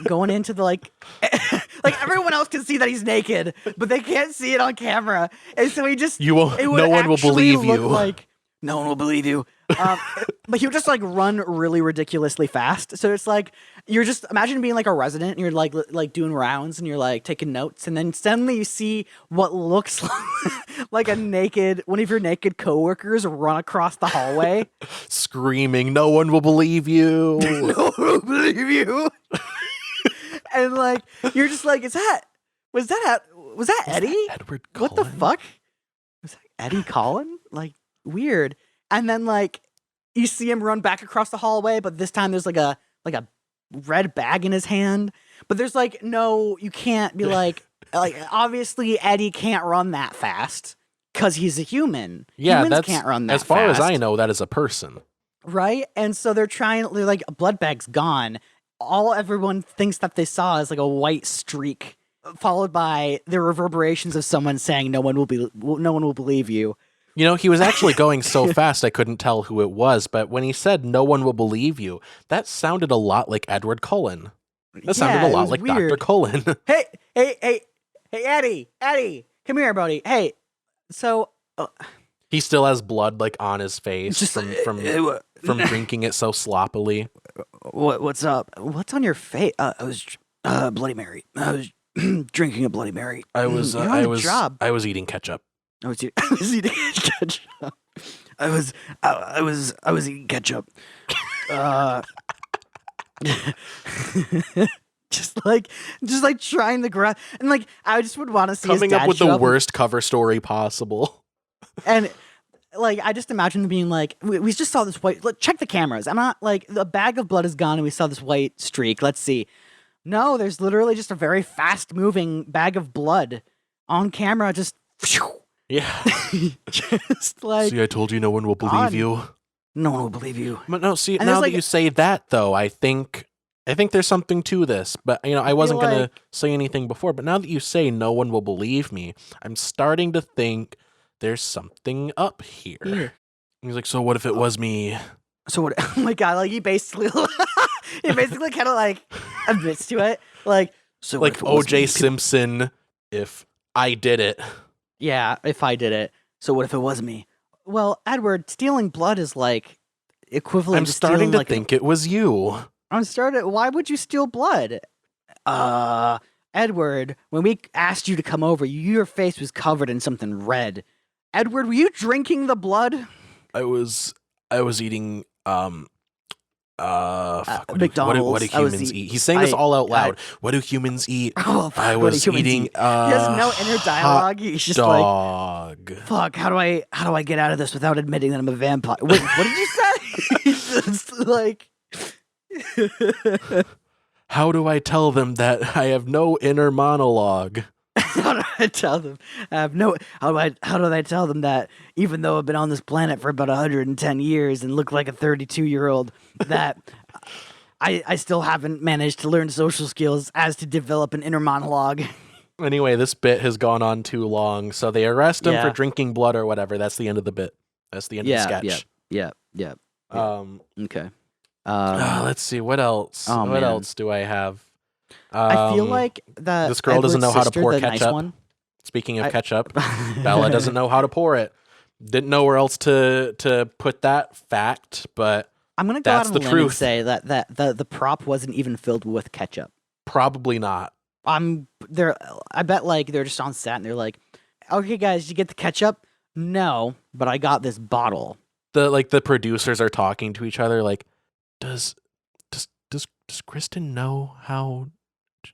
Speaker 1: going into the everyone else can see that he's naked, but they can't see it on camera. And so he just
Speaker 2: You won't.
Speaker 1: it would
Speaker 2: No one will
Speaker 1: actually
Speaker 2: believe
Speaker 1: look
Speaker 2: you.
Speaker 1: Like no one will believe you. But he would just like run really ridiculously fast. So it's like you're just imagine being like a resident and you're like doing rounds and you're like taking notes, and then suddenly you see what looks like one of your naked coworkers run across the hallway,
Speaker 2: Screaming, "No one will believe you."
Speaker 1: no one will believe you. And like you're just like, was that Eddie?
Speaker 2: Edward
Speaker 1: What the
Speaker 2: Cullen?
Speaker 1: fuck? Was that Eddie Collin? Like weird. And then like you see him run back across the hallway, but this time there's like a red bag in his hand. But there's like no, you can't be like obviously Eddie can't run that fast because he's a human.
Speaker 2: Yeah,
Speaker 1: Humans can't run that
Speaker 2: as far as
Speaker 1: fast,
Speaker 2: I know, that is a person.
Speaker 1: right? And so they're like a blood bag's gone. Everyone thinks that they saw is like a white streak, followed by the reverberations of someone saying, "No one will believe you."
Speaker 2: You know, he was actually going so fast I couldn't tell who it was, but when he said "no one will believe you," that sounded a lot like Edward Cullen. That sounded
Speaker 1: Yeah,
Speaker 2: a
Speaker 1: it
Speaker 2: lot
Speaker 1: was
Speaker 2: like
Speaker 1: weird.
Speaker 2: Dr. Cullen.
Speaker 1: Hey, Eddie, come here, buddy. Hey, so
Speaker 2: He still has blood like on his face
Speaker 1: Just,
Speaker 2: from drinking it so sloppily.
Speaker 1: what's up? What's on your face? I was Bloody Mary. I was drinking a Bloody Mary.
Speaker 2: I was
Speaker 1: You're on
Speaker 2: I
Speaker 1: the
Speaker 2: was
Speaker 1: job.
Speaker 2: I was eating ketchup.
Speaker 1: I was eating ketchup. I was eating ketchup. Just like trying to grab, and like I just would want to see his
Speaker 2: Coming
Speaker 1: dad
Speaker 2: up with
Speaker 1: show
Speaker 2: the worst cover story possible.
Speaker 1: and like I just imagine being like, we just saw this white. Check the cameras. I'm not like the bag of blood is gone, and we saw this white streak. Let's see. No, there's literally just a very fast moving bag of blood on camera. Just.
Speaker 2: Yeah.
Speaker 1: Just like
Speaker 2: See, I told you no one will believe
Speaker 1: on.
Speaker 2: you.
Speaker 1: no one will believe you.
Speaker 2: But no, see,
Speaker 1: And
Speaker 2: now
Speaker 1: there's,
Speaker 2: that
Speaker 1: like-
Speaker 2: you say that though, I think there's something to this. But you know, I wasn't gonna
Speaker 1: like-
Speaker 2: say anything before, but now that you say no one will believe me, I'm starting to think there's something up here.
Speaker 1: Here.
Speaker 2: He's like, so what if it was me?
Speaker 1: So what? Oh my god! Like he basically kind of like admits to it. Like so, what
Speaker 2: Like
Speaker 1: if it was
Speaker 2: O.J.
Speaker 1: me?
Speaker 2: Simpson, if I did it.
Speaker 1: Yeah, if I did it. So what if it was me? Well, Edward, stealing blood is like equivalent.
Speaker 2: I'm
Speaker 1: to
Speaker 2: starting
Speaker 1: stealing,
Speaker 2: to
Speaker 1: like,
Speaker 2: think it was you.
Speaker 1: Why would you steal blood? Edward, when we asked you to come over, your face was covered in something red. Edward, were you drinking the blood?
Speaker 2: I was eating fuck, what
Speaker 1: McDonald's.
Speaker 2: do
Speaker 1: I was
Speaker 2: humans eat? He's saying this all out loud. What do humans eat?
Speaker 1: Oh, fuck,
Speaker 2: I
Speaker 1: what do
Speaker 2: was
Speaker 1: humans
Speaker 2: eating
Speaker 1: eat? He has no inner dialogue. He's just like,
Speaker 2: dog.
Speaker 1: fuck, how do I get out of this without admitting that I'm a vampire? Wait, what did you say? He's just like
Speaker 2: How do I tell them that I have no inner monologue?
Speaker 1: how do I tell them? I have no how do I tell them that even though I've been on this planet for about 110 years and look like a 32-year-old, that I still haven't managed to learn social skills as to develop an inner monologue.
Speaker 2: Anyway, this bit has gone on too long, so they arrest him
Speaker 1: Yeah.
Speaker 2: for drinking blood or whatever. That's the end of the bit. That's the end of the sketch.
Speaker 1: Yeah. Okay.
Speaker 2: Let's see, what else?
Speaker 1: Oh,
Speaker 2: what
Speaker 1: man.
Speaker 2: else do I have?
Speaker 1: I feel like that
Speaker 2: this girl doesn't know
Speaker 1: Edward's
Speaker 2: how to
Speaker 1: sister,
Speaker 2: pour
Speaker 1: the nice
Speaker 2: ketchup.
Speaker 1: one.
Speaker 2: Speaking of
Speaker 1: I-
Speaker 2: ketchup, Bella doesn't know how to pour it. Didn't know where else to put that fact, but
Speaker 1: I'm gonna go
Speaker 2: That's
Speaker 1: out on
Speaker 2: the
Speaker 1: a limb and
Speaker 2: truth.
Speaker 1: say that the prop wasn't even filled with ketchup.
Speaker 2: probably not.
Speaker 1: I bet like they're just on set and they're like, okay guys, did you get the ketchup? No, but I got this bottle.
Speaker 2: The producers are talking to each other like, does Kristen know how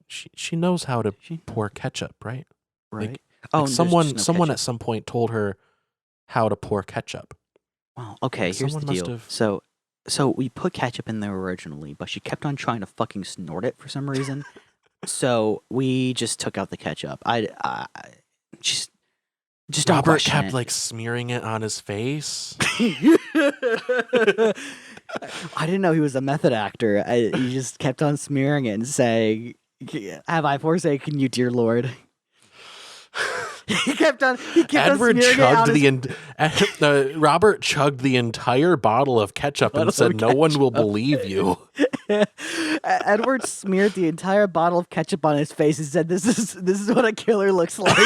Speaker 2: she knows how to pour ketchup, right?
Speaker 1: Right.
Speaker 2: Like,
Speaker 1: oh,
Speaker 2: Like
Speaker 1: and there's
Speaker 2: someone
Speaker 1: just no ketchup.
Speaker 2: at some point told her how to pour ketchup.
Speaker 1: Well, okay,
Speaker 2: like,
Speaker 1: here's the
Speaker 2: someone must
Speaker 1: deal.
Speaker 2: have-
Speaker 1: So we put ketchup in there originally, but she kept on trying to fucking snort it for some reason. So we just took out the ketchup. I just don't
Speaker 2: Robert
Speaker 1: question
Speaker 2: kept
Speaker 1: it.
Speaker 2: like smearing it on his face.
Speaker 1: I didn't know he was a method actor. He just kept on smearing it and saying, "Have I forsaken you, dear Lord?" he kept on
Speaker 2: Edward
Speaker 1: smearing it on
Speaker 2: chugged Robert chugged the entire bottle of ketchup and
Speaker 1: Bottle
Speaker 2: said,
Speaker 1: of
Speaker 2: "No one will believe you."
Speaker 1: Edward smeared the entire bottle of ketchup on his face and said, "This is what a killer looks like."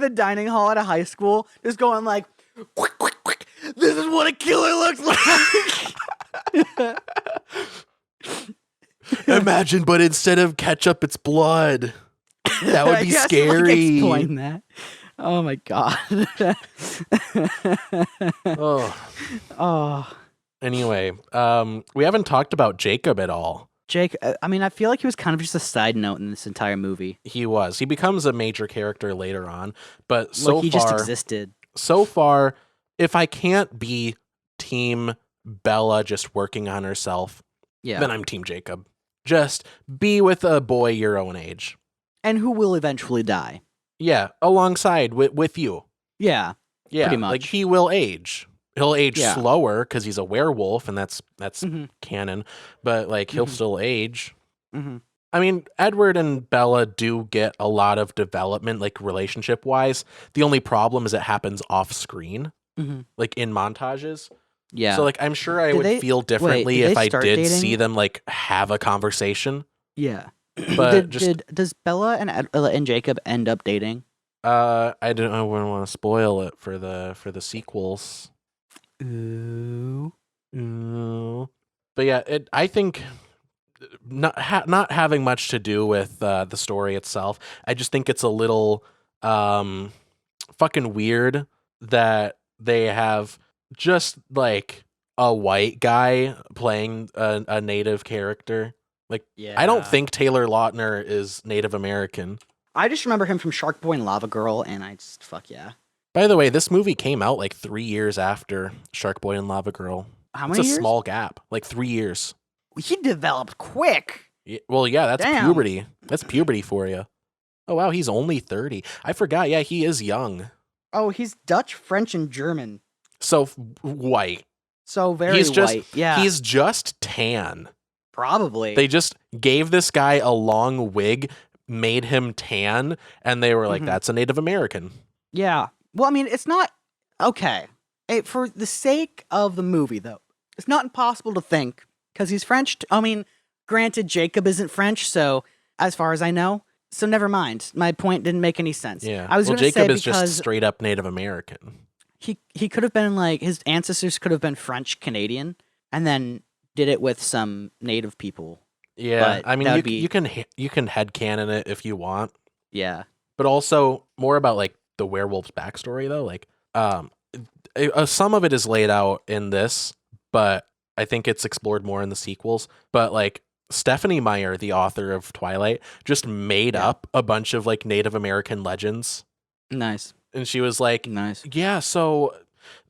Speaker 1: the dining hall at a high school, just going like, quick, quick, quick. This is what a killer looks like.
Speaker 2: Imagine, but instead of ketchup, it's blood. That would be
Speaker 1: Yes,
Speaker 2: scary.
Speaker 1: Like, explain that. Oh my god.
Speaker 2: Oh.
Speaker 1: Oh,
Speaker 2: Anyway, we haven't talked about Jacob at all.
Speaker 1: Jake. I mean, I feel like he was kind of just a side note in this entire movie.
Speaker 2: He was. He becomes a major character later on, but so
Speaker 1: Like, he
Speaker 2: far,
Speaker 1: just existed.
Speaker 2: so far, if I can't be Team Bella just working on herself,
Speaker 1: Yeah.
Speaker 2: then I'm Team Jacob. Just be with a boy your own age.
Speaker 1: And who will eventually die.
Speaker 2: Yeah, alongside with you.
Speaker 1: Yeah.
Speaker 2: Yeah,
Speaker 1: Pretty much.
Speaker 2: like he will age. He'll age
Speaker 1: Yeah.
Speaker 2: slower because he's a werewolf, and that's
Speaker 1: Mhm.
Speaker 2: canon. But like he'll
Speaker 1: Mhm.
Speaker 2: still age.
Speaker 1: Mm-hmm.
Speaker 2: I mean, Edward and Bella do get a lot of development, like relationship wise. The only problem is it happens off screen,
Speaker 1: Mm-hmm.
Speaker 2: like in montages.
Speaker 1: Yeah.
Speaker 2: So like I'm sure I
Speaker 1: Did
Speaker 2: would
Speaker 1: they-
Speaker 2: feel differently
Speaker 1: did
Speaker 2: if
Speaker 1: they
Speaker 2: I
Speaker 1: start
Speaker 2: did
Speaker 1: dating?
Speaker 2: see them like have a conversation.
Speaker 1: yeah.
Speaker 2: But just
Speaker 1: does Bella and Jacob end up dating?
Speaker 2: I don't want to spoil it for the sequels.
Speaker 1: Ooh.
Speaker 2: But yeah, I think not having much to do with the story itself. I just think it's a little fucking weird that they have just like a white guy playing a native character. Like,
Speaker 1: Yeah.
Speaker 2: I don't think Taylor Lautner is Native American.
Speaker 1: I just remember him from Shark Boy and Lava Girl, and I just fuck yeah.
Speaker 2: By the way, this movie came out like 3 years after Shark Boy and Lava Girl.
Speaker 1: How
Speaker 2: It's
Speaker 1: many
Speaker 2: a
Speaker 1: years?
Speaker 2: small gap, like 3 years.
Speaker 1: He developed quick.
Speaker 2: Well, yeah, that's
Speaker 1: Damn.
Speaker 2: puberty. That's puberty for you. Oh, wow, he's only 30. I forgot. Yeah, he is young.
Speaker 1: Oh, he's Dutch, French, and German.
Speaker 2: So white.
Speaker 1: So very
Speaker 2: He's just
Speaker 1: white. Yeah.
Speaker 2: he's just tan.
Speaker 1: probably.
Speaker 2: They just gave this guy a long wig, made him tan, and they were like,
Speaker 1: Mhm.
Speaker 2: that's a Native American.
Speaker 1: Yeah. Well, I mean, it's not okay. For the sake of the movie, though, it's not impossible to think because he's French. I mean, granted, Jacob isn't French, so as far as I know, so never mind. My point didn't make any sense.
Speaker 2: Yeah.
Speaker 1: I was
Speaker 2: well,
Speaker 1: going to say
Speaker 2: Jacob is
Speaker 1: because
Speaker 2: just straight up Native American.
Speaker 1: he could have been like his ancestors could have been French Canadian, and then did it with some native people.
Speaker 2: Yeah.
Speaker 1: But
Speaker 2: I mean,
Speaker 1: that
Speaker 2: you,
Speaker 1: would be-
Speaker 2: you can headcanon it if you want.
Speaker 1: Yeah.
Speaker 2: But also more about like the werewolf's backstory though. Like, some of it is laid out in this, but I think it's explored more in the sequels. But like Stephanie Meyer, the author of Twilight, just made
Speaker 1: Yeah.
Speaker 2: up a bunch of like Native American legends,
Speaker 1: Nice.
Speaker 2: and she was like,
Speaker 1: Nice.
Speaker 2: "Yeah, so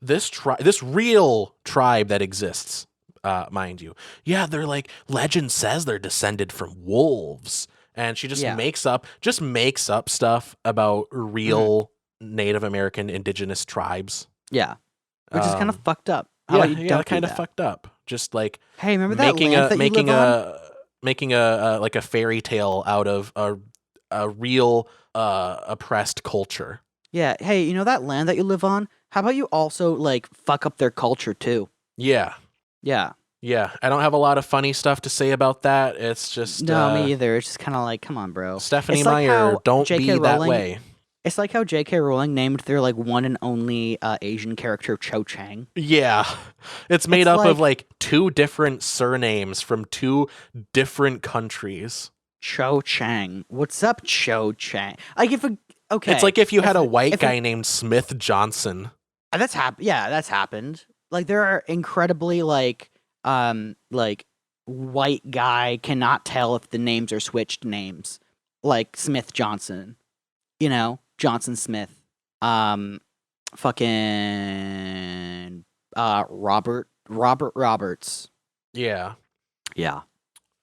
Speaker 2: this real tribe that exists, mind you, yeah, they're like legend says they're descended from wolves." And she just
Speaker 1: Yeah.
Speaker 2: makes up stuff about real Native American indigenous tribes.
Speaker 1: Yeah. Which is kind of
Speaker 2: Um,
Speaker 1: fucked up. How
Speaker 2: Yeah,
Speaker 1: about you don't
Speaker 2: kind
Speaker 1: do
Speaker 2: of
Speaker 1: that?
Speaker 2: fucked up. Just like
Speaker 1: Hey, remember that
Speaker 2: making
Speaker 1: land
Speaker 2: a
Speaker 1: that
Speaker 2: making
Speaker 1: you live on?
Speaker 2: making a like a fairy tale out of a real oppressed culture.
Speaker 1: Yeah. Hey, you know that land that you live on? How about you also like fuck up their culture too?
Speaker 2: Yeah.
Speaker 1: Yeah.
Speaker 2: Yeah, I don't have a lot of funny stuff to say about that. It's just
Speaker 1: No, me either. It's just kind of like, come on, bro.
Speaker 2: Stephanie
Speaker 1: It's like
Speaker 2: Meyer,
Speaker 1: how
Speaker 2: don't
Speaker 1: J.K.
Speaker 2: be that
Speaker 1: Rowling-
Speaker 2: way.
Speaker 1: It's like how J.K. Rowling named their like one and only Asian character Cho Chang.
Speaker 2: Yeah. It's made
Speaker 1: It's
Speaker 2: up of
Speaker 1: like-
Speaker 2: like two different surnames from two different countries.
Speaker 1: Cho Chang. What's up, Cho Chang? Like if okay,
Speaker 2: It's like if you had a white
Speaker 1: if
Speaker 2: guy named Smith Johnson.
Speaker 1: that's happened. Yeah, that's happened. Like there are incredibly like white guy cannot tell if the names are switched names. Like Smith Johnson. You know, Johnson Smith. Fucking Robert Roberts.
Speaker 2: Yeah.
Speaker 1: Yeah.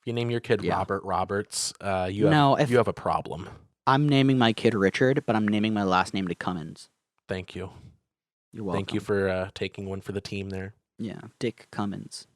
Speaker 2: If you name your kid
Speaker 1: Yeah.
Speaker 2: Robert Roberts, you have a problem.
Speaker 1: I'm naming my kid Richard, but I'm naming my last name to Cummins.
Speaker 2: Thank you.
Speaker 1: You're welcome.
Speaker 2: Thank you for taking one for the team there.
Speaker 1: Yeah, Dick Cummins.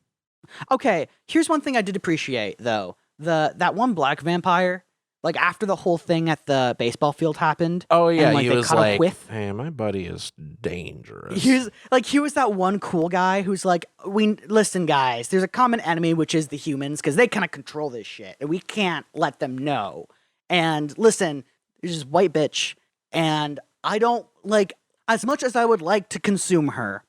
Speaker 1: Okay, here's one thing I did appreciate though. That one black vampire, like after the whole thing at the baseball field happened.
Speaker 2: Oh yeah,
Speaker 1: and, like,
Speaker 2: he
Speaker 1: they
Speaker 2: was
Speaker 1: cut a
Speaker 2: like,
Speaker 1: whiff.
Speaker 2: "Hey, my buddy is dangerous."
Speaker 1: He was that one cool guy who's like, listen guys, there's a common enemy which is the humans because they kind of control this shit and we can't let them know. And listen, there's this white bitch and I don't like, as much as I would like to consume her,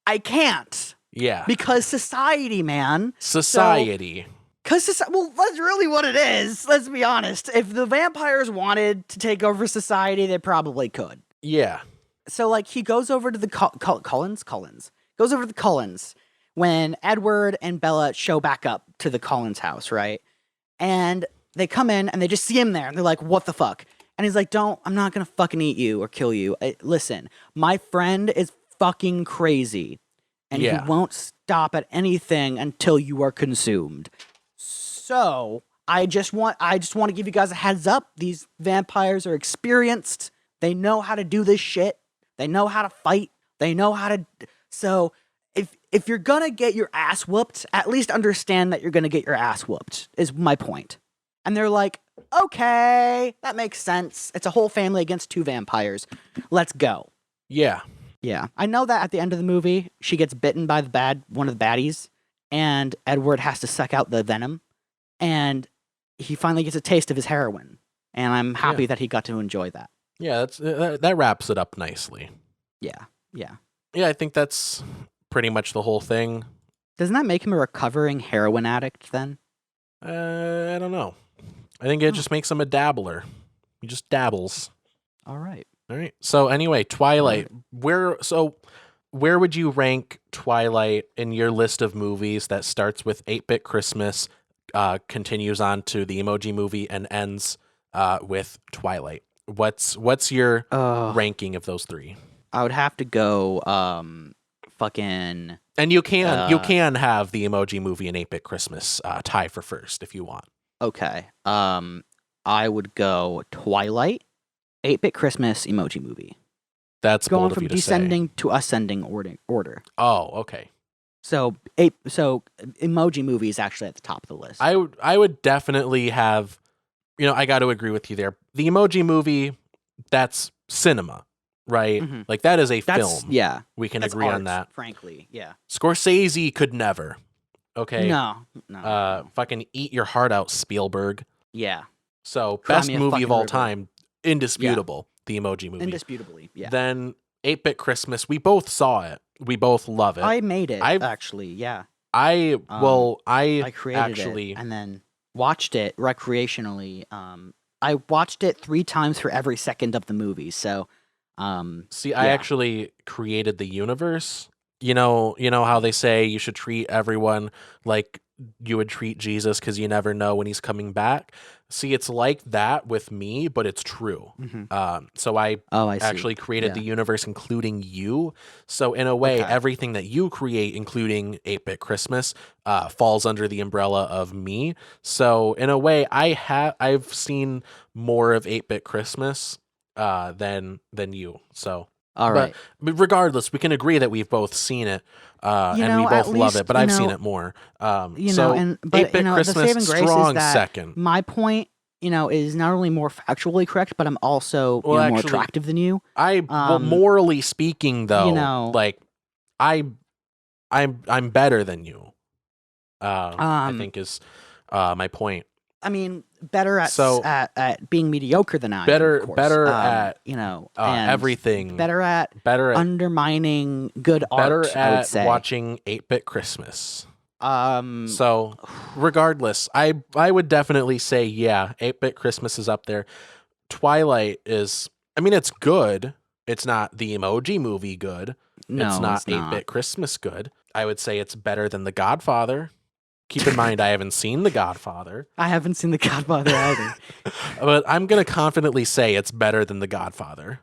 Speaker 1: I can't.
Speaker 2: Yeah.
Speaker 1: Because society, man.
Speaker 2: Society.
Speaker 1: Well, that's really what it is. Let's be honest. If the vampires wanted to take over society, they probably could.
Speaker 2: Yeah.
Speaker 1: So, like, he goes over to the Cullens goes over to the Cullens when Edward and Bella show back up to the Cullens house, right? And they come in and they just see him there, and they're like, "What the fuck?" And he's like, I'm not gonna fucking eat you or kill you. Listen, my friend is fucking crazy, and he won't stop at anything until you are consumed. So I just want to give you guys a heads up. These vampires are experienced. They know how to do this shit. They know how to fight. They know how to. So if you're gonna get your ass whooped, at least understand that you're gonna get your ass whooped. Is my point. And they're like, okay, that makes sense. It's a whole family against 2 vampires. Let's go.
Speaker 2: Yeah.
Speaker 1: Yeah. I know that at the end of the movie, she gets bitten by one of the baddies, and Edward has to suck out the venom, and he finally gets a taste of his heroin. And I'm happy that he got to enjoy that.
Speaker 2: Yeah, that wraps it up nicely.
Speaker 1: Yeah. Yeah.
Speaker 2: Yeah, I think that's pretty much the whole thing.
Speaker 1: Doesn't that make him a recovering heroin addict then?
Speaker 2: I don't know. I think it just makes him a dabbler. He just dabbles.
Speaker 1: All right.
Speaker 2: All right. So anyway, Twilight. Where would you rank Twilight in your list of movies that starts with 8-Bit Christmas, continues on to the Emoji Movie, and ends with Twilight? What's your ranking of those 3?
Speaker 1: I would have to go fucking.
Speaker 2: And you can have the Emoji Movie and 8-Bit Christmas tie for first if you want.
Speaker 1: Okay. I would go Twilight, 8-Bit Christmas, Emoji Movie.
Speaker 2: That's
Speaker 1: going
Speaker 2: bold of
Speaker 1: from
Speaker 2: you to
Speaker 1: descending
Speaker 2: say.
Speaker 1: to ascending order.
Speaker 2: Oh, okay.
Speaker 1: So Emoji Movie is actually at the top of the list.
Speaker 2: I would definitely have, I got to agree with you there. The Emoji Movie, that's cinema, right?
Speaker 1: Mhm.
Speaker 2: Like that is a film.
Speaker 1: Yeah.
Speaker 2: We can
Speaker 1: That's
Speaker 2: agree on
Speaker 1: art,
Speaker 2: that.
Speaker 1: frankly. Yeah.
Speaker 2: Scorsese could never. Okay.
Speaker 1: No.
Speaker 2: Fucking eat your heart out, Spielberg.
Speaker 1: Yeah.
Speaker 2: So
Speaker 1: Cry
Speaker 2: best
Speaker 1: me a
Speaker 2: movie
Speaker 1: fucking
Speaker 2: of all
Speaker 1: river.
Speaker 2: time, indisputable. The Emoji Movie.
Speaker 1: Indisputably. Yeah.
Speaker 2: Then 8-Bit Christmas, we both saw it. We both love it.
Speaker 1: I made it
Speaker 2: I've-
Speaker 1: actually. Yeah.
Speaker 2: I
Speaker 1: created
Speaker 2: actually
Speaker 1: it and then watched it recreationally. I watched it 3 times for every second of the movie. So,
Speaker 2: see. I actually created the universe. You know how they say you should treat everyone like you would treat Jesus because you never know when he's coming back. See, it's like that with me, but it's true. So I
Speaker 1: I see.
Speaker 2: actually created
Speaker 1: Yeah.
Speaker 2: the universe, including you. So in a way,
Speaker 1: Okay.
Speaker 2: everything that you create, including 8-Bit Christmas, falls under the umbrella of me. So in a way, I've seen more of 8-Bit Christmas than you. So.
Speaker 1: All right.
Speaker 2: But regardless, we can agree that we've both seen it, and we
Speaker 1: at
Speaker 2: both love
Speaker 1: least,
Speaker 2: it. But I've seen it more.
Speaker 1: but
Speaker 2: 8-Bit
Speaker 1: the
Speaker 2: Christmas,
Speaker 1: saving grace
Speaker 2: strong
Speaker 1: is that
Speaker 2: second.
Speaker 1: my point, is not only more factually correct, but I'm also more
Speaker 2: actually,
Speaker 1: attractive than you.
Speaker 2: Morally speaking, though, like I'm better than you. I think is my point.
Speaker 1: I mean, better at
Speaker 2: So-
Speaker 1: at being mediocre than I am,
Speaker 2: Better-
Speaker 1: of course.
Speaker 2: better at,
Speaker 1: and
Speaker 2: everything.
Speaker 1: better at undermining good
Speaker 2: better
Speaker 1: art. I would
Speaker 2: at
Speaker 1: say.
Speaker 2: watching 8-Bit Christmas.
Speaker 1: Um,
Speaker 2: So, regardless, I would definitely say, 8-Bit Christmas is up there. Twilight is, it's good. It's not the Emoji Movie good.
Speaker 1: no,
Speaker 2: It's not 8-Bit Christmas good. I would say it's better than The Godfather. Keep in mind, I haven't seen The Godfather.
Speaker 1: I haven't seen The Godfather either.
Speaker 2: But I'm going to confidently say it's better than The Godfather.